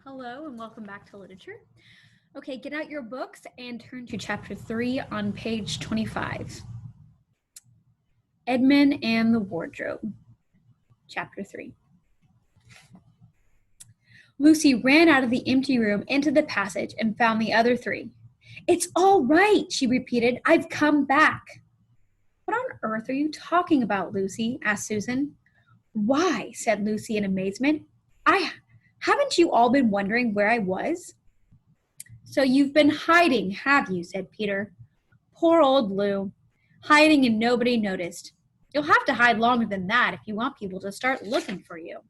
Hello and welcome back to literature. Okay, get out your books and turn to chapter 3 on page 25. Edmund and the Wardrobe, chapter 3. Lucy ran out of the empty room into the passage and found the other three. "It's all right," she repeated. "I've come back." "What on earth are you talking about, Lucy?" asked Susan. "Why," said Lucy in amazement, haven't you all been wondering where I was?" "So you've been hiding, have you?" said Peter. "Poor old Lou, hiding and nobody noticed. You'll have to hide longer than that if you want people to start looking for you."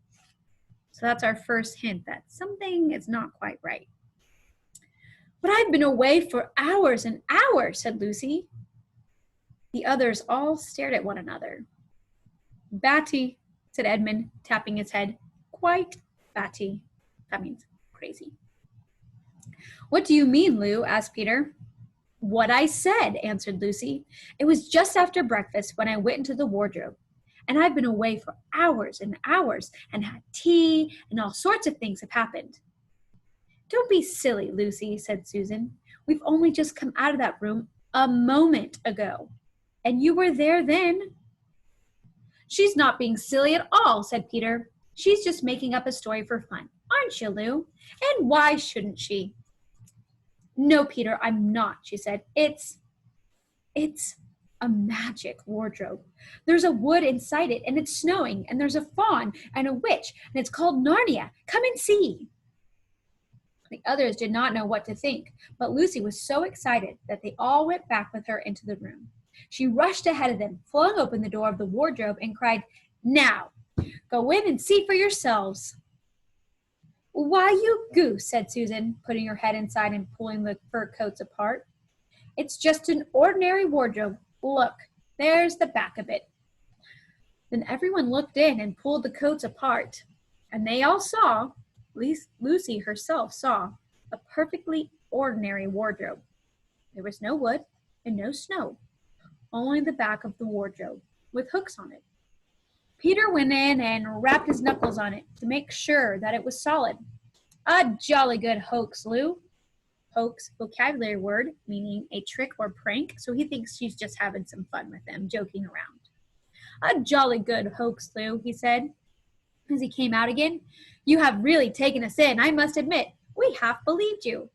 So that's our first hint that something is not quite right. "But I've been away for hours and hours," said Lucy. The others all stared at one another. "Batty," said Edmund, tapping his head. "Quite batty." That means crazy. "What do you mean, Lou?" asked Peter. "What I said," answered Lucy. "It was just after breakfast when I went into the wardrobe. And I've been away for hours and hours and had tea and all sorts of things have happened." "Don't be silly, Lucy," said Susan. "We've only just come out of that room a moment ago. And you were there then." "She's not being silly at all," said Peter. "She's just making up a story for fun. Aren't you, Lou? And why shouldn't she?" "No, Peter, I'm not," she said. It's a magic wardrobe. There's a wood inside it, and it's snowing, and there's a faun and a witch, and it's called Narnia. Come and see." The others did not know what to think, but Lucy was so excited that they all went back with her into the room. She rushed ahead of them, flung open the door of the wardrobe, and cried, "Now, go in and see for yourselves." "Why, you goose," said Susan, putting her head inside and pulling the fur coats apart. "It's just an ordinary wardrobe. Look, there's the back of it." Then everyone looked in and pulled the coats apart, and they all saw, at least Lucy herself saw, a perfectly ordinary wardrobe. There was no wood and no snow, only the back of the wardrobe with hooks on it. Peter went in and rapped his knuckles on it to make sure that it was solid. "A jolly good hoax, Lou." Hoax, vocabulary word, meaning a trick or prank, so he thinks she's just having some fun with him, joking around. "A jolly good hoax, Lou," he said, as he came out again. "You have really taken us in, I must admit. We half believed you."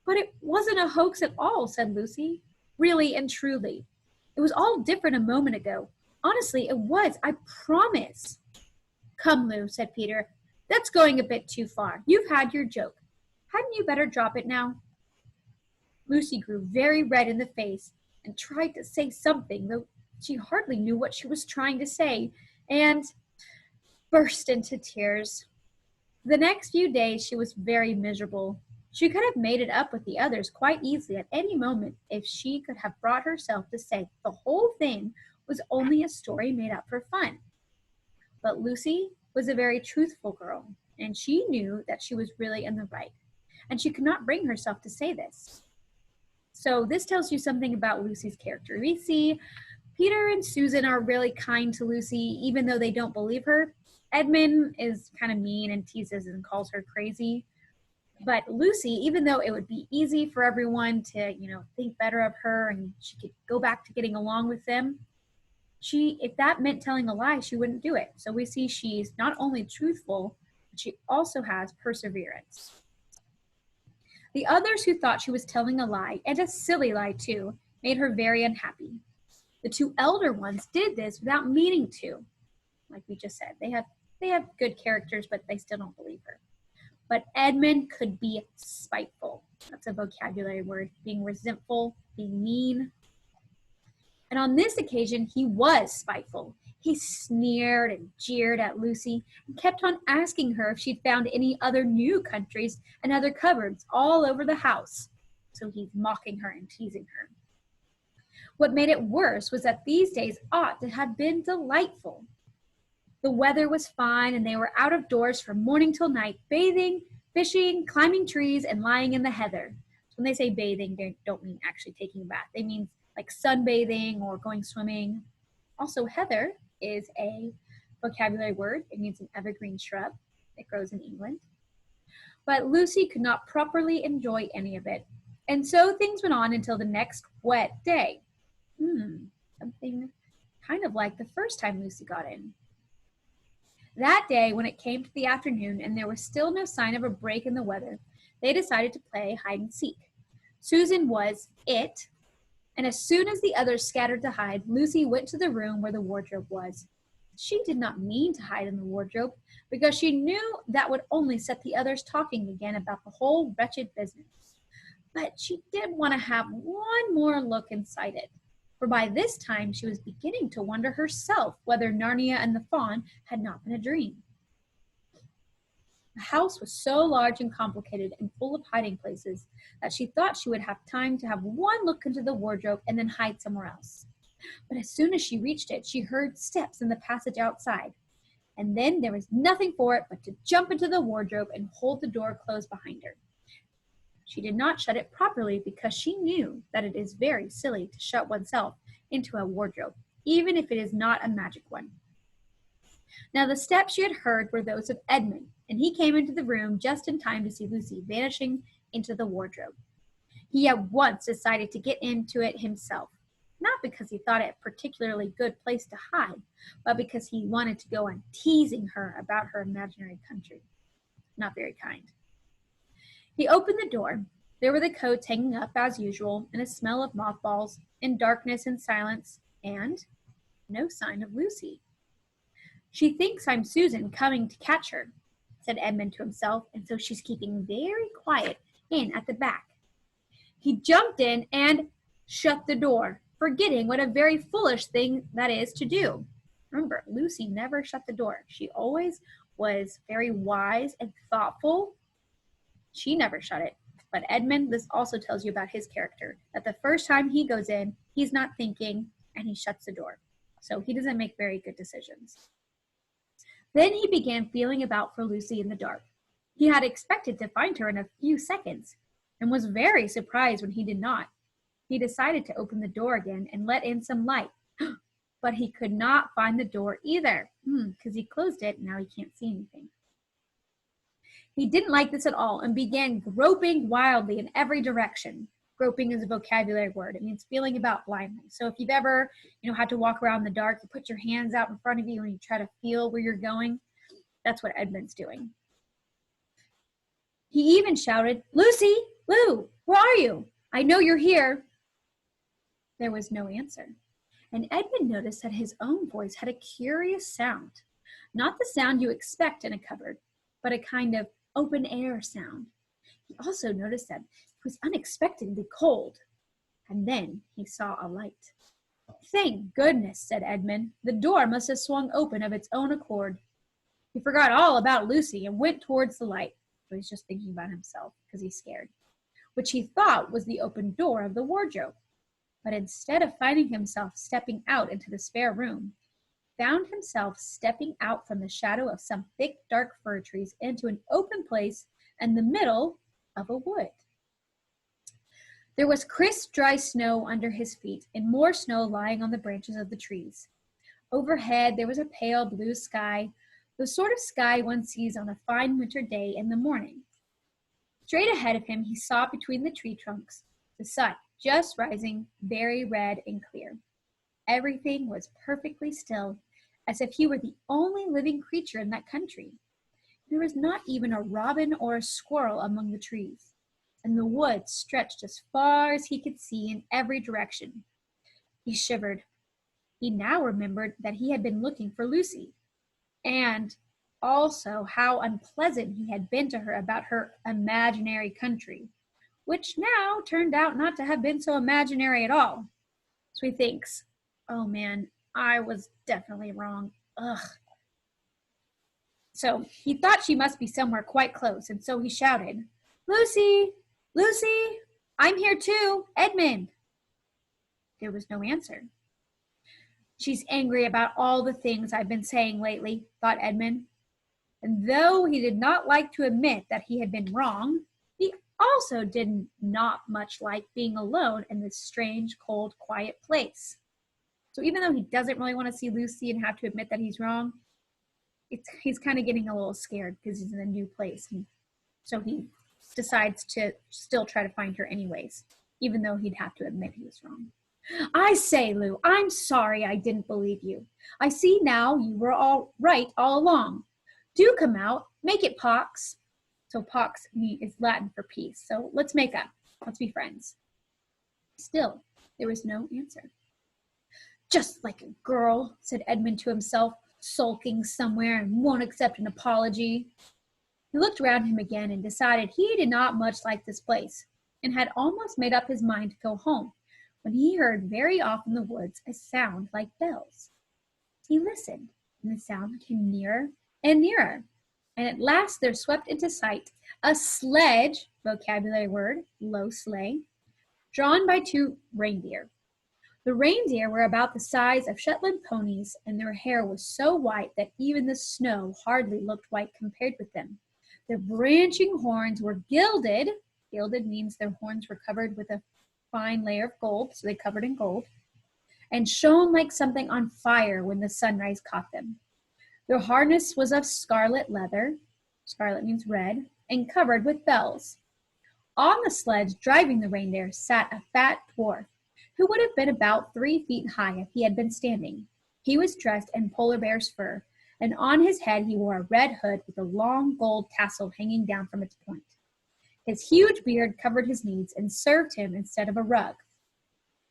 "But it wasn't a hoax at all," said Lucy. "Really and truly. It was all different a moment ago. Honestly, it was, I promise." "Come, Lou," said Peter. "That's going a bit too far. You've had your joke. Hadn't you better drop it now?" Lucy grew very red in the face and tried to say something, though she hardly knew what she was trying to say, and burst into tears. The next few days she was very miserable. She could have made it up with the others quite easily at any moment if she could have brought herself to say the whole thing was only a story made up for fun. But Lucy was a very truthful girl, and she knew that she was really in the right, and she could not bring herself to say this. So this tells you something about Lucy's character. We see Peter and Susan are really kind to Lucy, even though they don't believe her. Edmund is kind of mean and teases and calls her crazy. But Lucy, even though it would be easy for everyone to, think better of her and she could go back to getting along with them, if that meant telling a lie, she wouldn't do it. So we see she's not only truthful, but she also has perseverance. The others who thought she was telling a lie, and a silly lie too, made her very unhappy. The two elder ones did this without meaning to. Like we just said, they have good characters, but they still don't believe her. But Edmund could be spiteful. That's a vocabulary word. Being resentful, being mean. And on this occasion, he was spiteful. He sneered and jeered at Lucy and kept on asking her if she'd found any other new countries and other cupboards all over the house. So he's mocking her and teasing her. What made it worse was that these days ought to have been delightful. The weather was fine, and they were out of doors from morning till night, bathing, fishing, climbing trees, and lying in the heather. So when they say bathing, they don't mean actually taking a bath. They mean like sunbathing or going swimming. Also, heather is a vocabulary word. It means an evergreen shrub that grows in England. but Lucy could not properly enjoy any of it. And so things went on until the next wet day. Something kind of like the first time Lucy got in. That day, when it came to the afternoon and there was still no sign of a break in the weather, they decided to play hide and seek. Susan was it, and as soon as the others scattered to hide, Lucy went to the room where the wardrobe was. She did not mean to hide in the wardrobe, because she knew that would only set the others talking again about the whole wretched business. But she did want to have one more look inside it, for by this time she was beginning to wonder herself whether Narnia and the Faun had not been a dream. The house was so large and complicated and full of hiding places that she thought she would have time to have one look into the wardrobe and then hide somewhere else. But as soon as she reached it, she heard steps in the passage outside, and then there was nothing for it but to jump into the wardrobe and hold the door closed behind her. She did not shut it properly because she knew that it is very silly to shut oneself into a wardrobe, even if it is not a magic one. Now the steps she had heard were those of Edmund, and he came into the room just in time to see Lucy vanishing into the wardrobe. He at once decided to get into it himself, not because he thought it a particularly good place to hide, but because he wanted to go on teasing her about her imaginary country. Not very kind. He opened the door. There were the coats hanging up as usual, and a smell of mothballs, and darkness and silence, and no sign of Lucy. "She thinks I'm Susan coming to catch her," said Edmund to himself, and so she's keeping very quiet in at the back. He jumped in and shut the door, forgetting what a very foolish thing that is to do. Remember, Lucy never shut the door. She always was very wise and thoughtful. She never shut it. But Edmund, this also tells you about his character, that the first time he goes in, he's not thinking, and he shuts the door. So he doesn't make very good decisions. Then he began feeling about for Lucy in the dark. He had expected to find her in a few seconds, and was very surprised when he did not. He decided to open the door again and let in some light, but he could not find the door either, because he closed it, and now he can't see anything. He didn't like this at all and began groping wildly in every direction. Groping is a vocabulary word. It means feeling about blindly. So if you've ever, had to walk around in the dark, you put your hands out in front of you and you try to feel where you're going. That's what Edmund's doing. He even shouted, "Lucy! Lou! Where are you? I know you're here." There was no answer. And Edmund noticed that his own voice had a curious sound. Not the sound you expect in a cupboard, but a kind of open air sound. He also noticed that it was unexpectedly cold. And then he saw a light. "Thank goodness," said Edmund. "The door must have swung open of its own accord." He forgot all about Lucy and went towards the light. So he's just thinking about himself because he's scared, which he thought was the open door of the wardrobe. But instead of finding himself stepping out into the spare room, found himself stepping out from the shadow of some thick, dark fir trees into an open place in the middle of a wood. There was crisp, dry snow under his feet, and more snow lying on the branches of the trees. Overhead, there was a pale blue sky, the sort of sky one sees on a fine winter day in the morning. Straight ahead of him, he saw between the tree trunks the sun just rising, very red and clear. Everything was perfectly still, as if he were the only living creature in that country. There was not even a robin or a squirrel among the trees, and the woods stretched as far as he could see in every direction. He shivered. He now remembered that he had been looking for Lucy, and also how unpleasant he had been to her about her imaginary country, which now turned out not to have been so imaginary at all. So he thinks, "Oh man, I was definitely wrong. Ugh." So he thought she must be somewhere quite close, and so he shouted, "Lucy! Lucy! I'm here too! Edmund!" There was no answer. "She's angry about all the things I've been saying lately," thought Edmund. And though he did not like to admit that he had been wrong, he also did not much like being alone in this strange, cold, quiet place. So even though he doesn't really want to see Lucy and have to admit that he's wrong, he's kind of getting a little scared because he's in a new place. And So he decides to still try to find her anyways, even though he'd have to admit he was wrong. I say, Lou, I'm sorry I didn't believe you. I see now you were all right all along. Do come out, make it Pax. So Pax is Latin for peace. So let's make up. Let's be friends. Still, there was no answer. Just like a girl, said Edmund to himself, sulking somewhere and won't accept an apology. He looked around him again and decided he did not much like this place, and had almost made up his mind to go home, when he heard very off in the woods a sound like bells. He listened, and the sound came nearer and nearer, and at last there swept into sight a sledge, vocabulary word, low sleigh, drawn by 2 reindeer. The reindeer were about the size of Shetland ponies, and their hair was so white that even the snow hardly looked white compared with them. Their branching horns were gilded. Gilded means their horns were covered with a fine layer of gold, so they covered in gold, and shone like something on fire when the sunrise caught them. Their harness was of scarlet leather. Scarlet means red, and covered with bells. On the sledge, driving the reindeer, sat a fat dwarf, who would have been about 3 feet high if he had been standing. He was dressed in polar bear's fur, and on his head he wore a red hood with a long gold tassel hanging down from its point. His huge beard covered his knees and served him instead of a rug.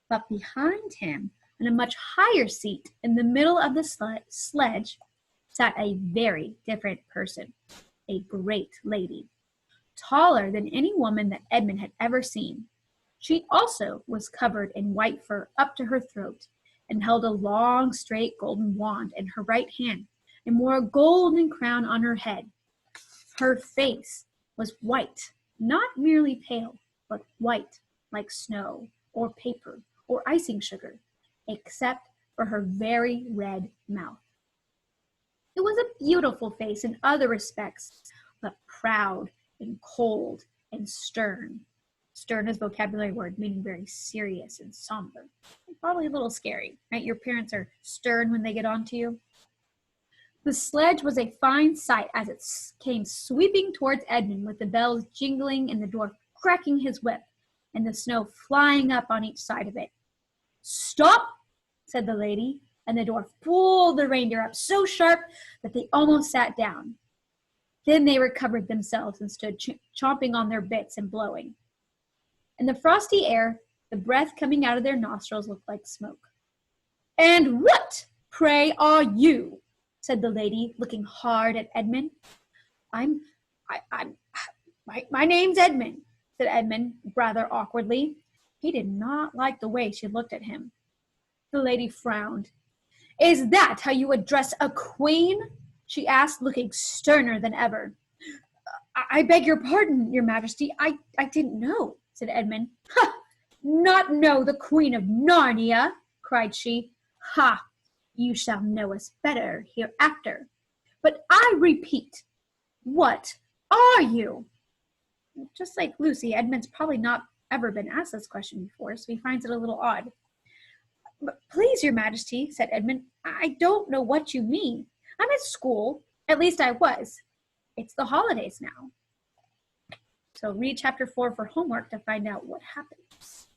But behind him, on a much higher seat in the middle of the sledge, sat a very different person, a great lady, taller than any woman that Edmund had ever seen. She also was covered in white fur up to her throat, and held a long, straight golden wand in her right hand, and wore a golden crown on her head. Her face was white, not merely pale, but white like snow, or paper, or icing sugar, except for her very red mouth. It was a beautiful face in other respects, but proud and cold and stern. Stern is a vocabulary word meaning very serious and somber. And probably a little scary, right? Your parents are stern when they get on to you. The sledge was a fine sight as it came sweeping towards Edmund, with the bells jingling and the dwarf cracking his whip, and the snow flying up on each side of it. Stop, said the lady, and the dwarf pulled the reindeer up so sharp that they almost sat down. Then they recovered themselves and stood chomping on their bits and blowing. In the frosty air, the breath coming out of their nostrils looked like smoke. And what, pray, are you? Said the lady, looking hard at Edmund. My name's Edmund, said Edmund, rather awkwardly. He did not like the way she looked at him. The lady frowned. Is that how you address a queen? She asked, looking sterner than ever. I beg your pardon, your majesty. I didn't know, said Edmund. Ha! Not know the Queen of Narnia, cried she. Ha! You shall know us better hereafter. But I repeat, what are you? Just like Lucy, Edmund's probably not ever been asked this question before, so he finds it a little odd. But please, your majesty, said Edmund, I don't know what you mean. I'm at school. At least I was. It's the holidays now. So read chapter 4 for homework to find out what happens.